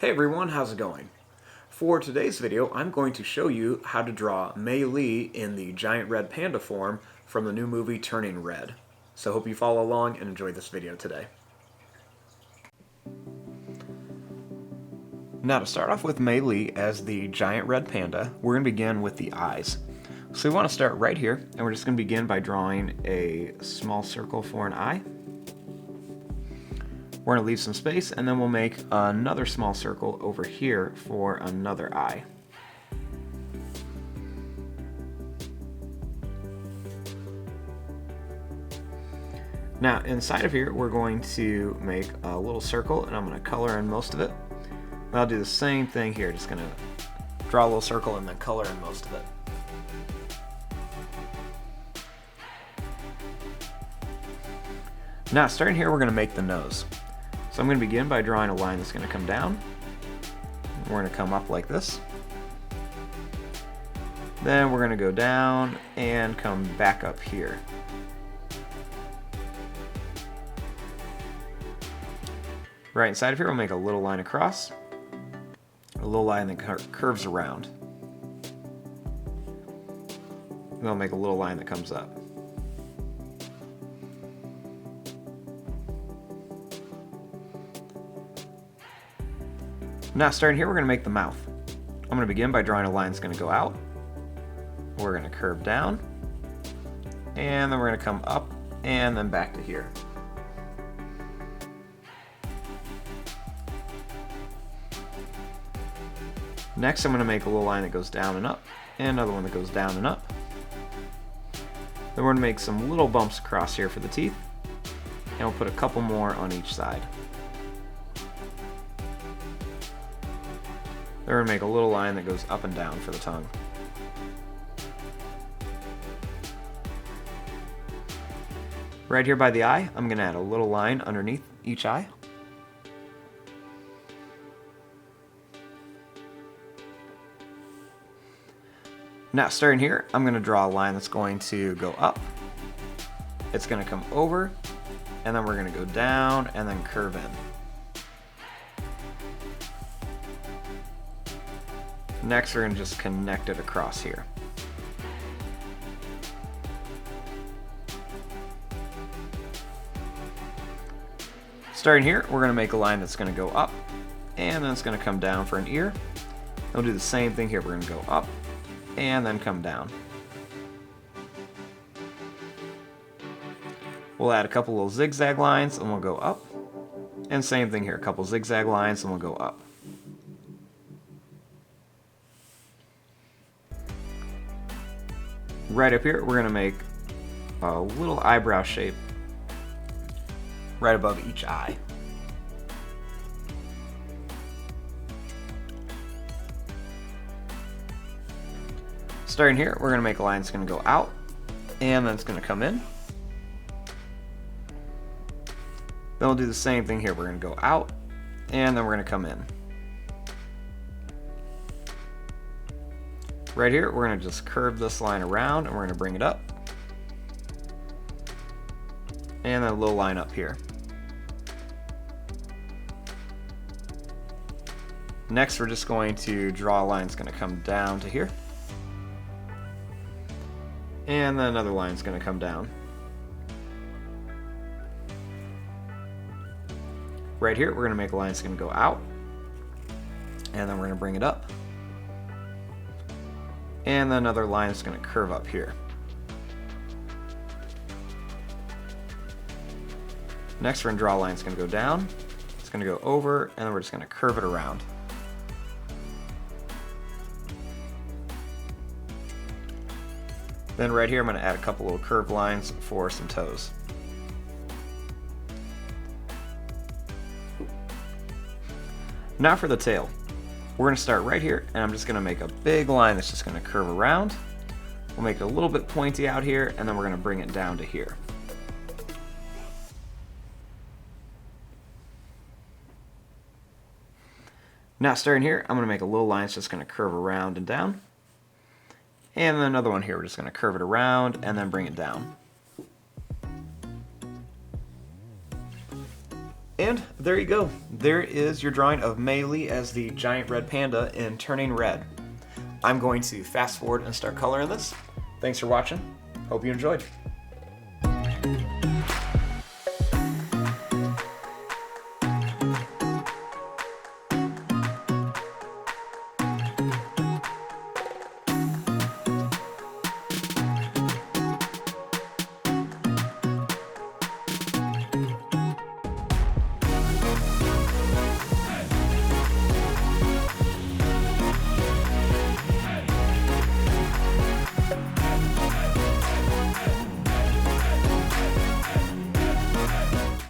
Hey everyone, how's it going? For today's video, I'm going to show you how to draw Mei Lee in the giant red panda form from the new movie Turning Red. So hope you follow along and enjoy this video today. Now to start off with Mei Lee as the giant red panda, we're going to begin with the eyes. So we want to start right here, and we're just going to begin by drawing a small circle for an eye. We're going to leave some space, and then we'll make another small circle over here for another eye. Now, inside of here, we're going to make a little circle, and I'm going to color in most of it. And I'll do the same thing here, just going to draw a little circle and then color in most of it. Now, starting here, we're going to make the nose. So I'm going to begin by drawing a line that's going to come down. We're going to come up like this. Then we're going to go down and come back up here. Right inside of here, we'll make a little line across, a little line that curves around. Then we'll make a little line that comes up. Now starting here, we're going to make the mouth. I'm going to begin by drawing a line that's going to go out. We're going to curve down, and then we're going to come up and then back to here. Next, I'm going to make a little line that goes down and up, and another one that goes down and up. Then we're going to make some little bumps across here for the teeth, and we'll put a couple more on each side. Then we're going to make a little line that goes up and down for the tongue. Right here by the eye, I'm going to add a little line underneath each eye. Now starting here, I'm going to draw a line that's going to go up. It's going to come over, and then we're going to go down and then curve in. Next, we're going to just connect it across here. Starting here, we're going to make a line that's going to go up, and then it's going to come down for an ear. We'll do the same thing here. We're going to go up, and then come down. We'll add a couple little zigzag lines, and we'll go up. And same thing here, a couple zigzag lines, and we'll go up. Right up here, we're going to make a little eyebrow shape right above each eye. Starting here, we're going to make a line that's going to go out, and then it's going to come in. Then we'll do the same thing here. We're going to go out, and then we're going to come in. Right here, we're going to just curve this line around, and we're going to bring it up. And then a little line up here. Next, we're just going to draw a line that's going to come down to here. And then another line is going to come down. Right here, we're going to make a line that's going to go out. And then we're going to bring it up. And then another line is going to curve up here. Next, we're going to draw a line that's going to go down. It's going to go over, and then we're just going to curve it around. Then right here, I'm going to add a couple little curved lines for some toes. Now for the tail. We're going to start right here, and I'm just going to make a big line that's just going to curve around. We'll make it a little bit pointy out here, and then we're going to bring it down to here. Now starting here, I'm going to make a little line that's just going to curve around and down. And then another one here, we're just going to curve it around and then bring it down. And there you go. There is your drawing of Mei Lee as the giant red panda in Turning Red. I'm going to fast forward and start coloring this. Thanks for watching. Hope you enjoyed.